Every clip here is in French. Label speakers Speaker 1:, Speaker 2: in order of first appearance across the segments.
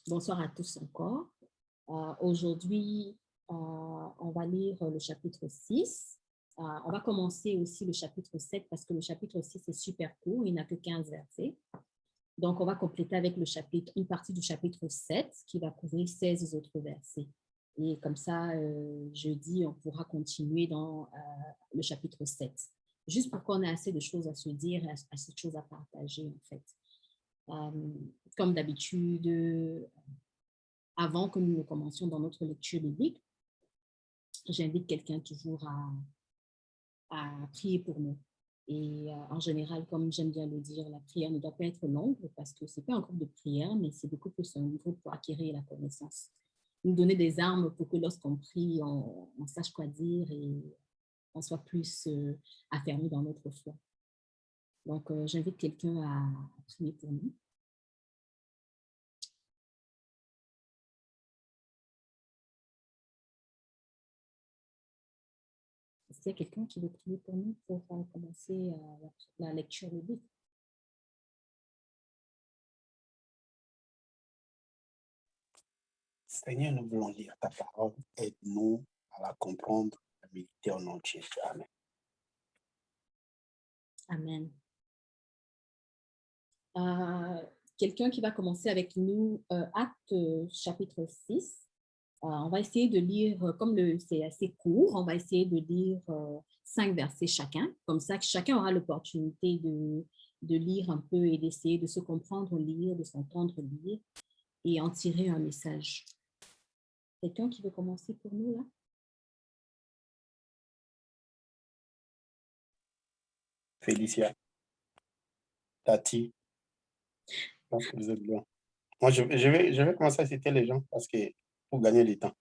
Speaker 1: Bonsoir à tous encore. Aujourd'hui, on va lire le chapitre 6. On va commencer aussi le chapitre 7 parce que le chapitre 6 est super court, il n'a que 15 versets. Donc, on va compléter avec une partie du chapitre 7 qui va couvrir 16 autres versets. Et comme ça, jeudi, on pourra continuer dans le chapitre 7. Juste pour qu'on ait assez de choses à se dire, assez de choses à partager, en fait. Comme d'habitude, avant que nous ne commencions dans notre lecture biblique, j'invite quelqu'un toujours à prier pour nous. Et en général, comme j'aime bien le dire, la prière ne doit pas être longue parce que ce n'est pas un groupe de prière, mais c'est beaucoup plus un groupe pour acquérir la connaissance. Nous donner des armes pour que lorsqu'on prie, on sache quoi dire et on soit plus affermi dans notre foi. Donc, j'invite quelqu'un à prier pour nous. Est-ce qu'il y a quelqu'un qui veut prier pour nous pour commencer la lecture biblique?
Speaker 2: Seigneur, nous voulons lire ta parole. Aide-nous à la comprendre, à méditer au nom de Jésus. Amen.
Speaker 1: Amen. Quelqu'un qui va commencer avec nous, Actes chapitre 6. On va essayer de lire, comme c'est assez court, on va essayer de lire 5 versets chacun. Comme ça, chacun aura l'opportunité de lire un peu et d'essayer de se comprendre lire, de s'entendre lire et en tirer un message. Quelqu'un qui veut commencer pour nous, là?
Speaker 2: Félicia, Tati, je pense que vous êtes bien. Moi, je vais commencer à citer les gens parce que pour gagner du temps.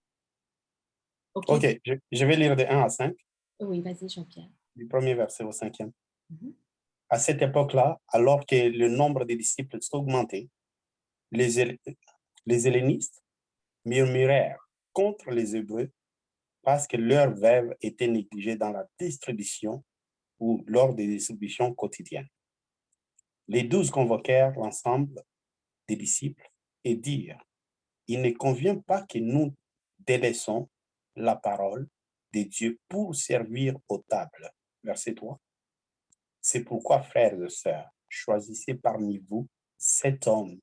Speaker 2: Ok, je vais lire de 1 à 5.
Speaker 1: Oui, vas-y, Jean-Pierre.
Speaker 2: Du premier verset au 5e. À cette époque-là, alors que le nombre des disciples s'augmentait, les hellénistes murmurèrent contre les Hébreux parce que leurs veuves étaient négligées dans la distribution ou lors des distributions quotidiennes. Les 12 convoquèrent l'ensemble des disciples et dirent: il ne convient pas que nous délaissons la parole de Dieu pour servir aux tables. Verset 3. C'est pourquoi, frères et sœurs, choisissez parmi vous 7 hommes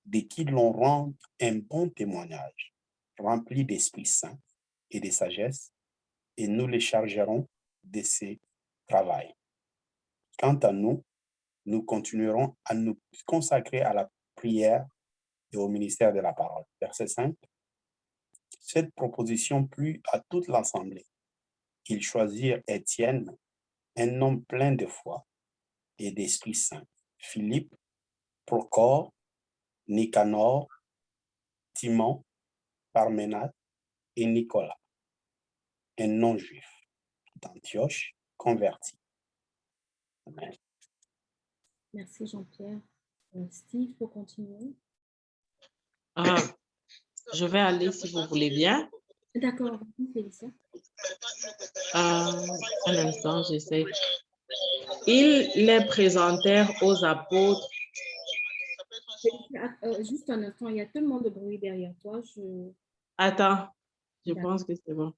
Speaker 2: de qui l'on rende un bon témoignage, remplis d'Esprit Saint et de sagesse, et nous les chargerons de ce travail. Quant à nous, nous continuerons à nous consacrer à la prière et au ministère de la parole. Verset 5. Cette proposition plut à toute l'assemblée. Ils choisirent Étienne, un homme plein de foi et d'Esprit Saint, Philippe, Procore, Nicanor, Timon, Parménate et Nicolas, un non-juif d'Antioche converti. Amen.
Speaker 1: Merci Jean-Pierre. Steve, pour continuer.
Speaker 3: Je vais aller si vous voulez bien.
Speaker 1: D'accord, Félicia.
Speaker 3: Un instant, j'essaie. Ils les présentèrent aux apôtres.
Speaker 1: Juste un instant, il y a tellement de bruit derrière toi.
Speaker 3: Attends, je pense que c'est bon.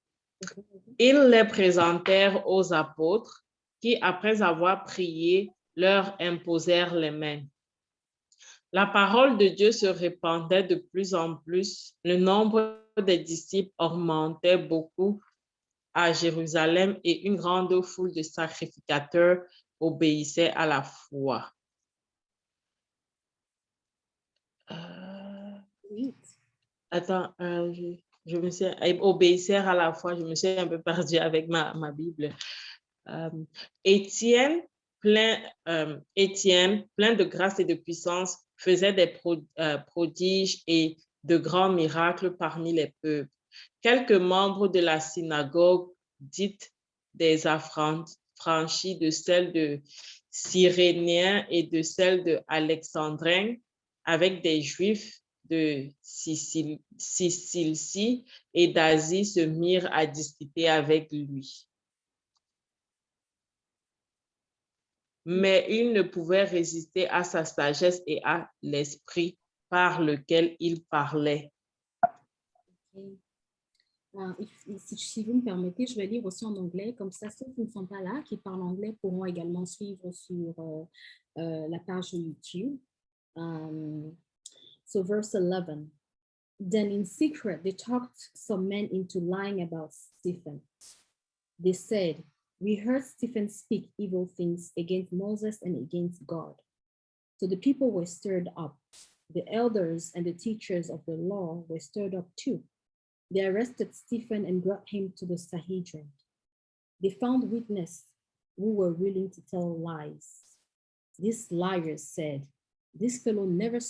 Speaker 3: Ils les présentèrent aux apôtres qui, après avoir prié, leur imposèrent les mains. La parole de Dieu se répandait de plus en plus. Le nombre des disciples augmentait beaucoup à Jérusalem et une grande foule de sacrificateurs obéissait à la foi. Attends, je me suis obéissèrent à la foi. Je me suis un peu perdue avec ma Bible. Étienne, plein de grâce et de puissance, faisait des prodiges et de grands miracles parmi les peuples. Quelques membres de la synagogue, dite des affranchis, de celle de Cyréniens et de celle de Alexandrins, avec des Juifs de Sicile et d'Asie, se mirent à discuter avec lui. Mais il ne pouvait résister à sa sagesse et à l'esprit par lequel il parlait.
Speaker 1: Okay. Si vous me permettez, je vais lire aussi en anglais, comme ça ceux qui ne sont pas là, qui parlent anglais, pourront également suivre sur la page YouTube. So verse 11. Then in secret, they talked some men into lying about Stephen. They said, "We heard Stephen speak evil things against Moses and against God." So the people were stirred up. The elders and the teachers of the law were stirred up too. They arrested Stephen and brought him to the Sanhedrin. They found witnesses who were willing to tell lies. These liars said, "This fellow never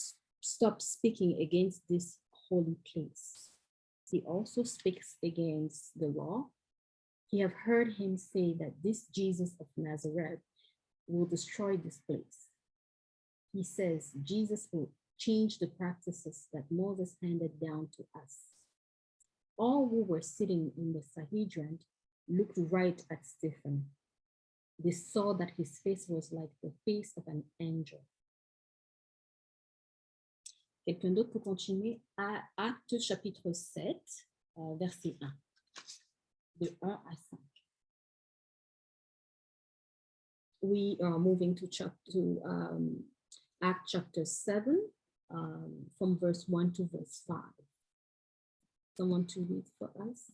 Speaker 1: stopped speaking against this holy place. He also speaks against the law. You have heard him say that this Jesus of Nazareth will destroy this place. He says Jesus will change the practices that Moses handed down to us." All who were sitting in the Sanhedrin looked right at Stephen. They saw that his face was like the face of an angel. Quelqu'un d'autre pour continuer à Actes chapitre 7, verset 1. De 1 à 5. We are moving to Acts chapter 7, from verse 1 to verse 5. Someone to read for us?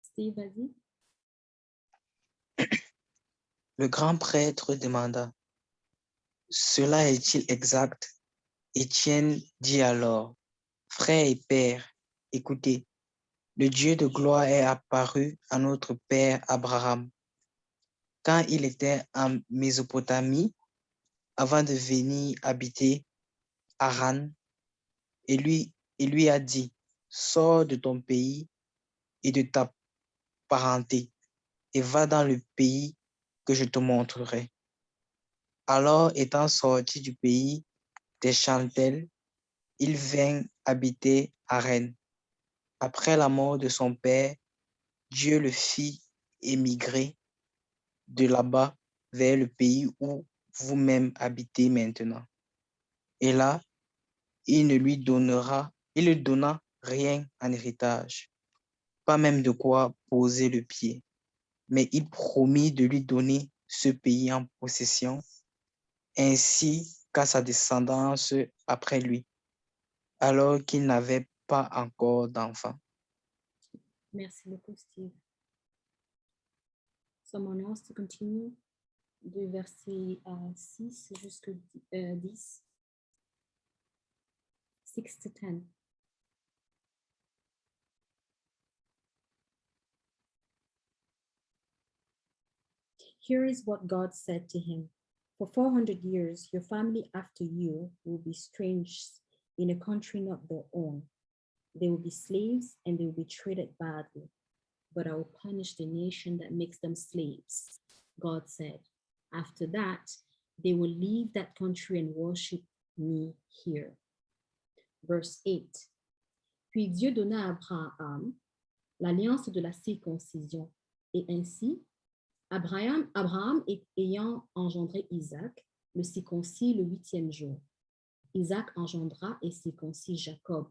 Speaker 1: Steve, vas-y.
Speaker 4: Le grand prêtre demanda, « Cela est-il exact? » Étienne dit alors, « Frères et pères, écoutez, le Dieu de gloire est apparu à notre père Abraham quand il était en Mésopotamie avant de venir habiter Haran, et lui a dit, « Sors de ton pays et de ta parenté et va dans le pays que je te montrerai. » Alors, étant sorti du pays des Chantelles, il vint habiter Haran. Après la mort de son père, Dieu le fit émigrer de là-bas vers le pays où vous-même habitez maintenant. Et là, il ne lui donna rien en héritage, pas même de quoi poser le pied, mais il promit de lui donner ce pays en possession, ainsi qu'à sa descendance après lui, alors qu'il n'avait pas encore d'enfant.
Speaker 1: Merci beaucoup, Steve. Someone else to continue? Du verset 6 jusqu'à 10. 6 to 10. Here is what God said to him. For 400 years, your family after you will be strangers in a country not their own. They will be slaves and they will be treated badly. But I will punish the nation that makes them slaves, God said. After that, they will leave that country and worship me here. Verse 8. Puis Dieu donna à Abraham l'alliance de la circoncision. Et ainsi, Abraham ayant engendré Isaac, le circoncis le 8e jour. Isaac engendra et circoncis Jacob,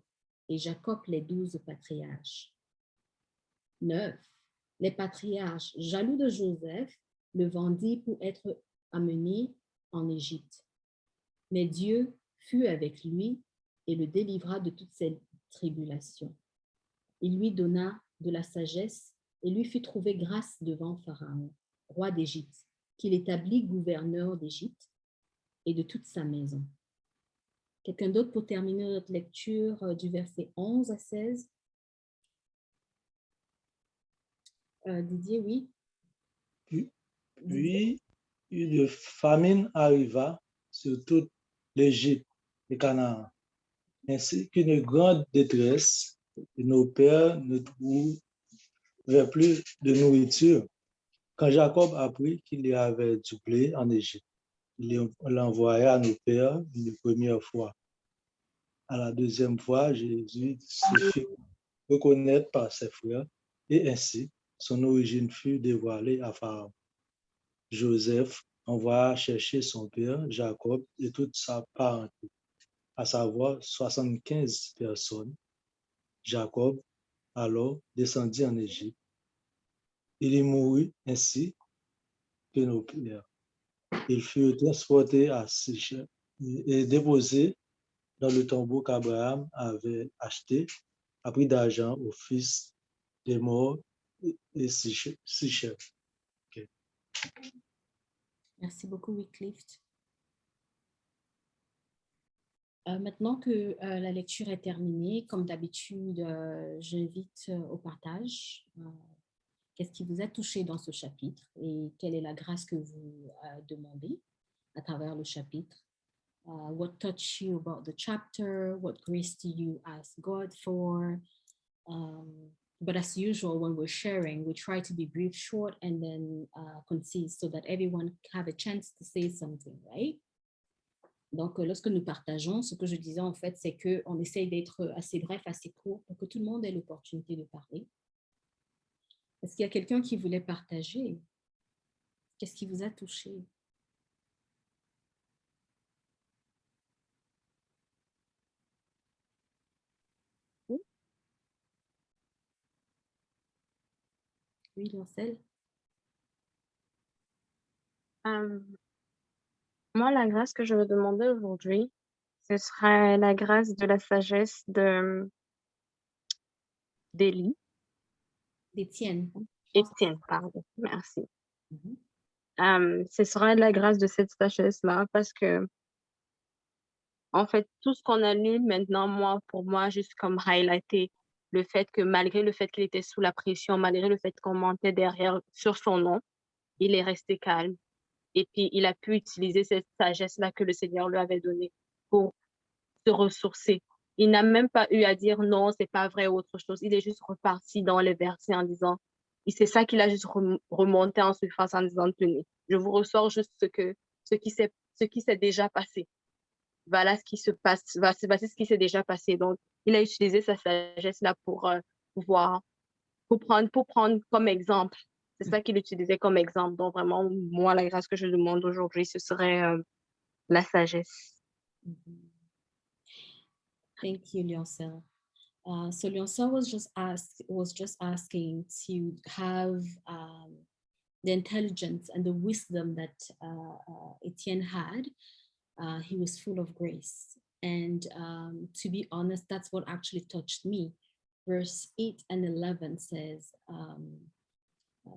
Speaker 1: et Jacob les 12 patriarches. 9. Les patriarches, jaloux de Joseph, le vendirent pour être amené en Égypte. Mais Dieu fut avec lui et le délivra de toutes ses tribulations. Il lui donna de la sagesse et lui fit trouver grâce devant Pharaon, roi d'Égypte, qu'il établit gouverneur d'Égypte et de toute sa maison. Quelqu'un d'autre pour terminer notre lecture du verset 11 à 16? Didier, oui.
Speaker 5: Puis, une famine arriva sur toute l'Égypte et Canaan, ainsi qu'une grande détresse, et nos pères ne trouvaient plus de nourriture. Quand Jacob apprit qu'il y avait du blé en Égypte, il l'envoya à nos pères une première fois. À la deuxième fois, Jésus se fit reconnaître par ses frères, et ainsi, son origine fut dévoilée à Pharaon. Joseph envoya chercher son père, Jacob, et toute sa parenté. à savoir 75 personnes. Jacob alors descendit en Égypte. Il y mourut ainsi que nos pères. Ils furent transportés à Sichem et déposés dans le tombeau qu'Abraham avait acheté à prix d'argent au fils des morts et Sichem. Okay.
Speaker 1: Merci beaucoup, Wycliffe. Maintenant que la lecture est terminée, comme d'habitude, j'invite au partage. Qu'est-ce qui vous a touché dans ce chapitre et quelle est la grâce que vous demandez à travers le chapitre? What touched you about the chapter? What grace do you ask God for? But as usual, when we're sharing, we try to be brief, short, and then concise so that everyone have a chance to say something, right? Donc, lorsque nous partageons, ce que je disais en fait, c'est qu'on essaye d'être assez bref, assez court pour que tout le monde ait l'opportunité de parler. Est-ce qu'il y a quelqu'un qui voulait partager? Qu'est-ce qui vous a touché? Oui, Lancel?
Speaker 6: Moi, la grâce que je me demandais aujourd'hui, ce serait la grâce de la sagesse d'Élie.
Speaker 1: D'Étienne.
Speaker 6: Étienne, pardon, merci. Ce serait la grâce de cette sagesse-là parce que, en fait, tout ce qu'on a lu maintenant, pour moi, juste comme highlighter le fait que malgré le fait qu'il était sous la pression, malgré le fait qu'on mentait derrière sur son nom, il est resté calme. Et puis, il a pu utiliser cette sagesse-là que le Seigneur lui avait donnée pour se ressourcer. Il n'a même pas eu à dire non, c'est pas vrai ou autre chose. Il est juste reparti dans les versets en disant, et c'est ça qu'il a juste remonté en surface en disant, tenez, je vous ressors juste ce qui s'est déjà passé. Voilà ce qui se passe, va se passer ce qui s'est déjà passé. Donc, il a utilisé sa sagesse-là pour prendre comme exemple. C'est ça qu'il utilisait comme exemple. Donc, vraiment, moi, la grâce que je demande aujourd'hui, ce serait la sagesse.
Speaker 1: Thank you, Lyoncel. So Lyoncel was just asking to have the intelligence and the wisdom that Etienne had. He was full of grace. And to be honest, that's what actually touched me. Verse 8 and 11 says,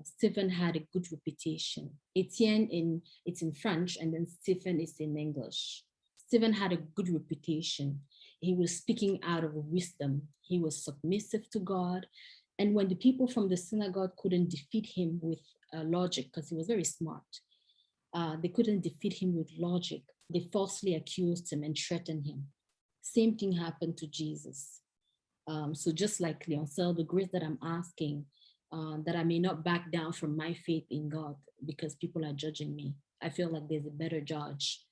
Speaker 1: Stephen had a good reputation. Etienne, it's in French, and then Stephen is in English. Stephen had a good reputation. He was speaking out of wisdom. He was submissive to God. And when the people from the synagogue couldn't defeat him with logic, because he was very smart, they couldn't defeat him with logic. They falsely accused him and threatened him. Same thing happened to Jesus. So just like Lyoncel, the grace that I'm asking, that I may not back down from my faith in God because people are judging me. I feel like there's a better judge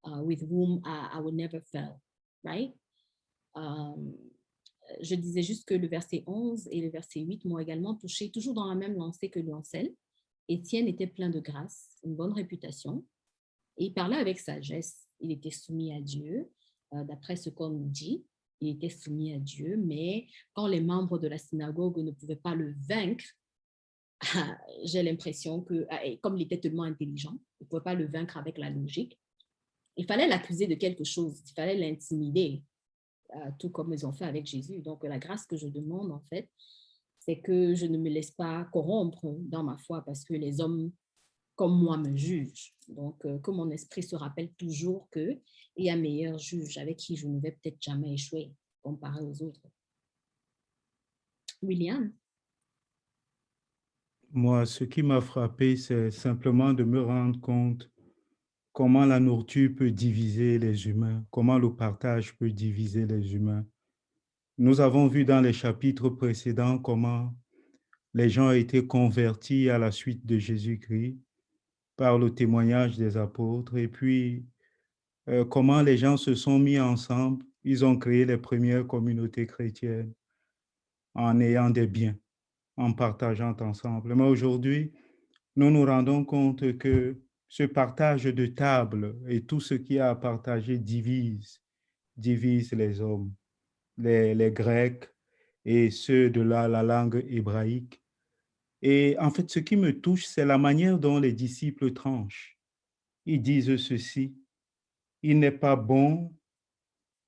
Speaker 1: with whom I would never fail, right? Je disais juste que le verset 11 et le verset 8 m'ont également touché, toujours dans la même lancée que Lyoncel. Étienne était plein de grâce, une bonne réputation, et il parlait avec sagesse. Il était soumis à Dieu, d'après ce qu'on nous dit. Il était soumis à Dieu, mais quand les membres de la synagogue ne pouvaient pas le vaincre, j'ai l'impression que, comme il était tellement intelligent, il ne pouvait pas le vaincre avec la logique. Il fallait l'accuser de quelque chose, il fallait l'intimider, tout comme ils ont fait avec Jésus. Donc, la grâce que je demande, en fait, c'est que je ne me laisse pas corrompre dans ma foi parce que les hommes comme moi me jugent. Donc, que mon esprit se rappelle toujours qu'il y a meilleur juge avec qui je ne vais peut-être jamais échouer comparé aux autres. William?
Speaker 7: Moi, ce qui m'a frappé, c'est simplement de me rendre compte comment la nourriture peut diviser les humains, comment le partage peut diviser les humains. Nous avons vu dans les chapitres précédents comment les gens ont été convertis à la suite de Jésus-Christ par le témoignage des apôtres et puis comment les gens se sont mis ensemble. Ils ont créé les premières communautés chrétiennes en ayant des biens, en partageant ensemble. Mais aujourd'hui, nous nous rendons compte que ce partage de table et tout ce qu'il y a à partager divise divise les hommes, les Grecs et ceux de la langue hébraïque. Et en fait, ce qui me touche, c'est la manière dont les disciples tranchent. Ils disent ceci: il n'est pas bon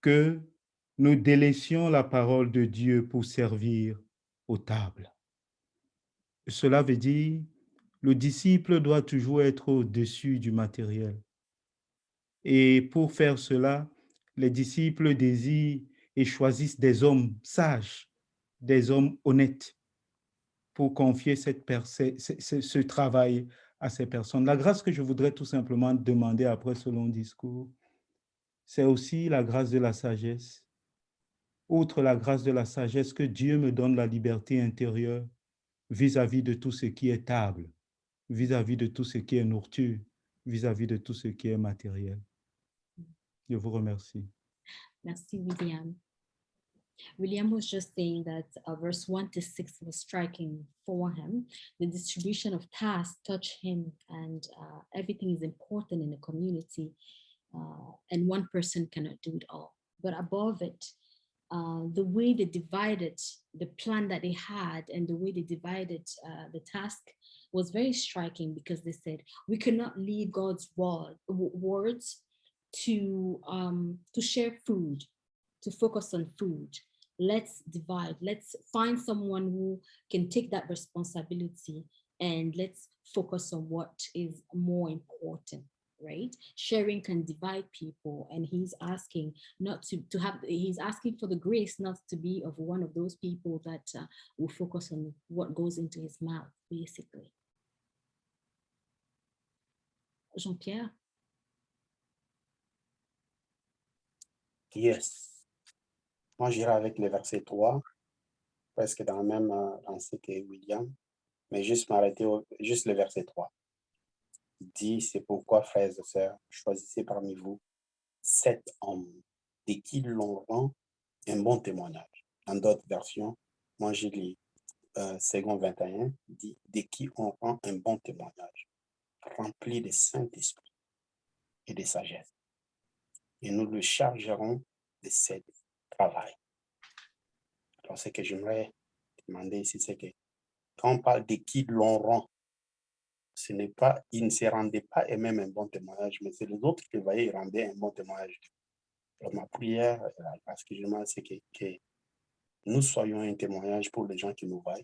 Speaker 7: que nous délaissions la parole de Dieu pour servir aux tables. Cela veut dire le disciple doit toujours être au-dessus du matériel. Et pour faire cela, les disciples désirent et choisissent des hommes sages, des hommes honnêtes pour confier ce travail à ces personnes. La grâce que je voudrais tout simplement demander après ce long discours, c'est aussi la grâce de la sagesse. Outre la grâce de la sagesse, que Dieu me donne la liberté intérieure vis-à-vis de tout ce qui est table, vis-à-vis de tout ce qui est nourriture, vis-à-vis de tout ce qui est matériel. Je vous remercie.
Speaker 1: Merci, William. William was just saying that verse 1 to 6 was striking for him. The distribution of tasks touched him, and everything is important in a community, and one person cannot do it all. But above it, the way they divided the plan that they had and the way they divided the task was very striking, because they said, we cannot leave God's words to share food, to focus on food. Let's divide. Let's find someone who can take that responsibility, and let's focus on what is more important, right? Sharing can divide people, and he's asking not to have, he's asking for the grace not to be of one of those people that will focus on what goes into his mouth, basically. Jean-Pierre?
Speaker 2: Yes. Moi, j'irai avec le verset 3, presque dans le même lancée que William, mais juste m'arrêter juste le verset 3. Il dit, c'est pourquoi, frères et sœurs, choisissez parmi vous 7 hommes de qui l'on rend un bon témoignage. Dans d'autres versions, moi, j'ai lu second 21, dit, de qui on rend un bon témoignage, rempli de Saint-Esprit et de sagesse. Et nous le chargerons de ce travail. Alors, ce que j'aimerais demander ici, c'est que quand on parle de qui l'on rend, ce n'est pas, ils ne se rendaient pas eux-mêmes un bon témoignage, mais c'est les autres qui voyaient, ils rendaient un bon témoignage. Alors, ma prière, parce que je demande, c'est que nous soyons un témoignage pour les gens qui nous voient,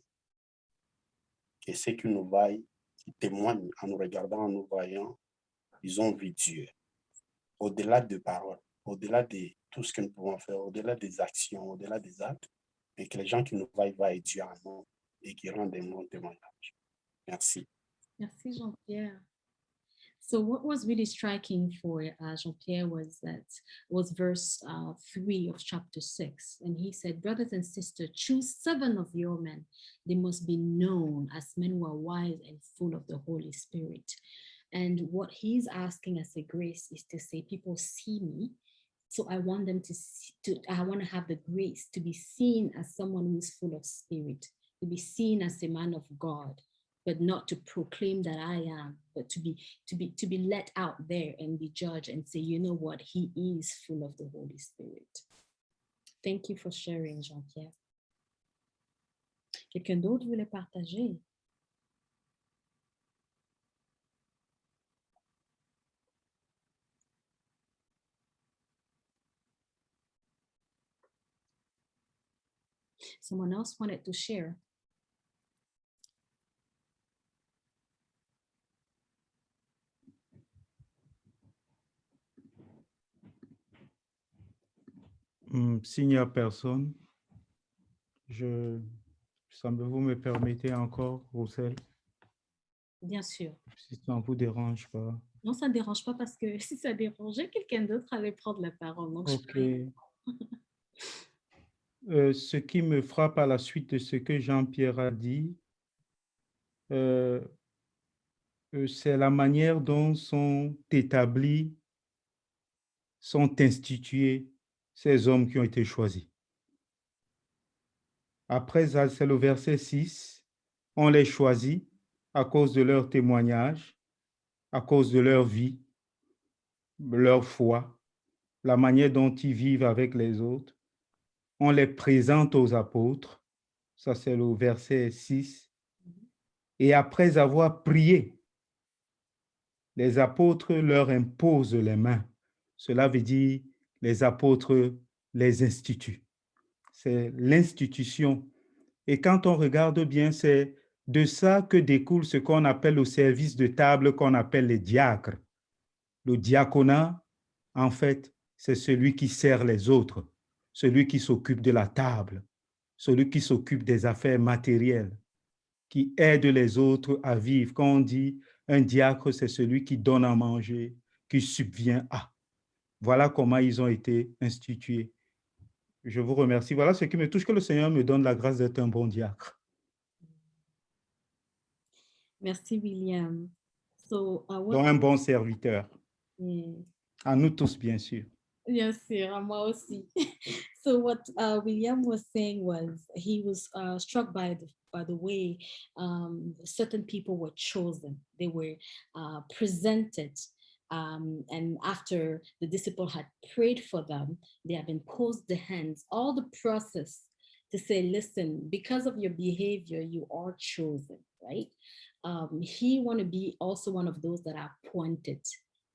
Speaker 2: que ceux qui nous voient, qui témoignent en nous regardant, en nous voyant, ils ont vu Dieu. Au-delà de paroles, au-delà de tout ce que nous pouvons faire, au-delà des actions, au-delà des actes, et que les gens qui nous voient Dieu en nous et qui rendent un bon témoignage. Merci.
Speaker 1: Merci, Jean-Pierre. So what was really striking for Jean-Pierre was verse 3 of chapter 6. And he said, brothers and sisters, choose 7 of your men. They must be known as men who are wise and full of the Holy Spirit. And what he's asking as a grace is to say, people see me, so I want them I want to have the grace to be seen as someone who is full of spirit, to be seen as a man of God, but not to proclaim that I am, but to be let out there and be judged and say, you know what, he is full of the Holy Spirit. Thank you for sharing, Jean-Pierre. Quelqu'un d'autre voulait partager? Someone else wanted to share.
Speaker 7: S'il n'y a personne, vous me permettez encore, Roussel?
Speaker 1: Bien sûr.
Speaker 7: Si ça ne vous dérange pas.
Speaker 1: Non, ça ne dérange pas, parce que si ça dérangeait, quelqu'un d'autre allait prendre la parole. Donc
Speaker 7: OK. Ce qui me frappe à la suite de ce que Jean-Pierre a dit, c'est la manière dont sont établis, sont institués ces hommes qui ont été choisis. Après, c'est le verset 6, on les choisit à cause de leur témoignage, à cause de leur vie, leur foi, la manière dont ils vivent avec les autres. On les présente aux apôtres. Ça, c'est le verset 6. Et après avoir prié, les apôtres leur imposent les mains. Cela veut dire les apôtres les instituent. C'est l'institution. Et quand on regarde bien, c'est de ça que découle ce qu'on appelle au service de table, qu'on appelle les diacres. Le diaconat, en fait, c'est celui qui sert les autres, celui qui s'occupe de la table, celui qui s'occupe des affaires matérielles, qui aide les autres à vivre. Quand on dit un diacre, c'est celui qui donne à manger, qui subvient à. Voilà comment ils ont été institués. Je vous remercie. Voilà ce qui me touche, que le Seigneur me donne la grâce d'être un bon diacre.
Speaker 1: Merci, William.
Speaker 7: Donc, un bon serviteur. À nous tous, bien sûr.
Speaker 1: Bien sûr, à moi aussi. So what William was saying was he was struck by the way certain people were chosen. They were presented, and after the disciple had prayed for them, they have imposed the hands, all the process to say, listen, because of your behavior, you are chosen, right? He want to be also one of those that are appointed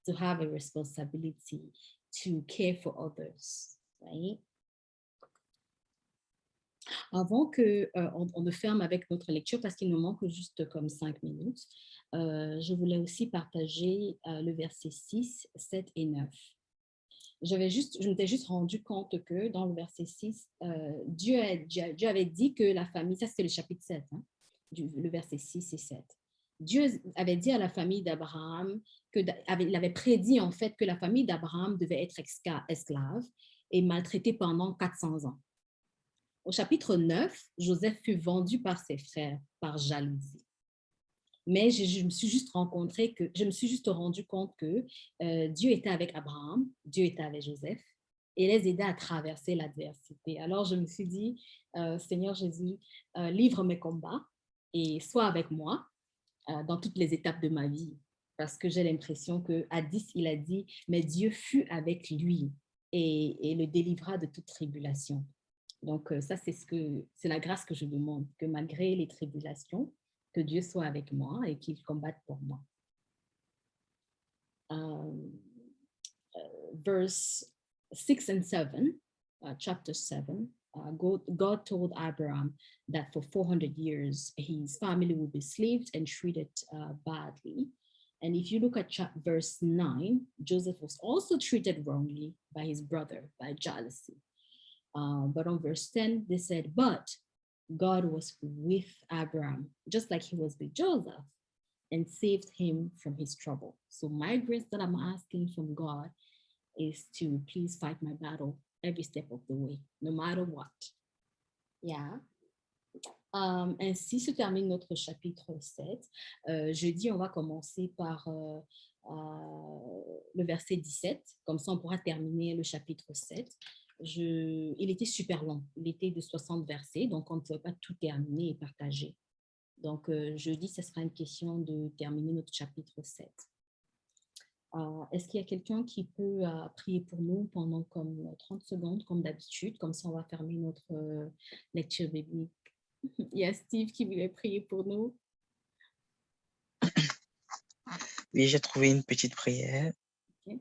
Speaker 1: to have a responsibility to care for others, right? Avant que on ne ferme avec notre lecture, parce qu'il nous manque juste comme 5 minutes, je voulais aussi partager le verset 6, 7 et 9. Je m'étais juste rendu compte que dans le verset 6, Dieu avait dit que la famille, ça c'est le chapitre 7, hein, le verset 6 et 7. Dieu avait dit à la famille d'Abraham, il avait prédit en fait que la famille d'Abraham devait être esclave et maltraitée pendant 400 ans. Au chapitre 9, Joseph fut vendu par ses frères par jalousie. Mais je me suis juste rendu compte que Dieu était avec Abraham, Dieu était avec Joseph et les aidait à traverser l'adversité. Alors je me suis dit, Seigneur Jésus, livre mes combats et sois avec moi dans toutes les étapes de ma vie. Parce que j'ai l'impression qu'à 10, il a dit, mais Dieu fut avec lui et le délivra de toute tribulation. Donc ça, c'est la grâce que je demande, que malgré les tribulations, que Dieu soit avec moi et qu'il combatte pour moi. Verse 6 and 7, chapter 7, God told Abraham that for 400 years, his family would be slaved and treated badly. And if you look at verse 9, Joseph was also treated wrongly by his brother, by jealousy. But on verse 10, they said, but God was with Abraham, just like he was with Joseph, and saved him from his trouble. So my grace that I'm asking from God is to please fight my battle every step of the way, no matter what. Yeah. Ainsi se termine notre chapitre 7. Jeudi, on va commencer par le verset 17. Comme ça, on pourra terminer le chapitre 7. Il était super long. Il était de 60 versets, donc on ne pouvait pas tout terminer et partager. Donc, jeudi, ce sera une question de terminer notre chapitre 7. Est-ce qu'il y a quelqu'un qui peut prier pour nous pendant comme 30 secondes, comme d'habitude? Comme ça, on va fermer notre lecture biblique. Il y a Steve qui voulait prier pour nous.
Speaker 4: Oui, j'ai trouvé une petite prière.
Speaker 1: Okay.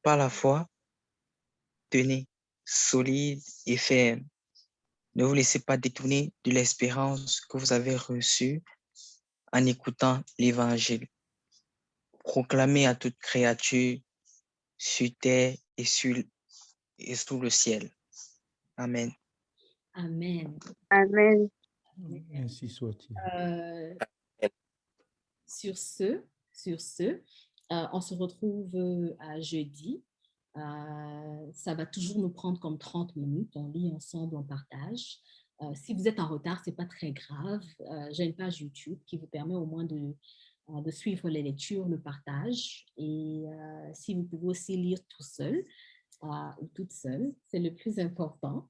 Speaker 4: Par la foi, tenez, solide et ferme. Ne vous laissez pas détourner de l'espérance que vous avez reçue en écoutant l'Évangile. Proclamez à toute créature sur terre et sous le ciel. Amen.
Speaker 1: Amen.
Speaker 6: Amen.
Speaker 7: Ainsi soit-il.
Speaker 1: Sur ce, on se retrouve à jeudi. Ça va toujours nous prendre comme 30 minutes. On lit ensemble, on partage. Si vous êtes en retard, ce n'est pas très grave. J'ai une page YouTube qui vous permet au moins de suivre les lectures, le partage. Et si vous pouvez aussi lire tout seul ou toute seule, c'est le plus important.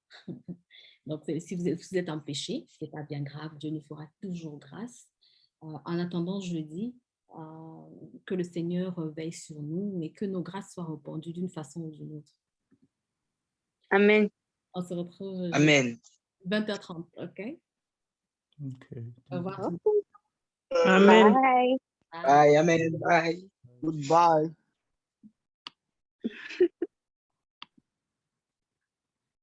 Speaker 1: Donc, si vous êtes en péché, ce n'est pas bien grave. Dieu nous fera toujours grâce. En attendant jeudi, que le Seigneur veille sur nous et que nos grâces soient répandues d'une façon ou d'une autre.
Speaker 6: Amen.
Speaker 1: On se retrouve
Speaker 4: Amen.
Speaker 1: 20h30, OK?
Speaker 7: Ok.
Speaker 1: Au revoir.
Speaker 6: Okay.
Speaker 3: Amen.
Speaker 6: Bye.
Speaker 4: Bye. Amen. Bye.
Speaker 8: Goodbye.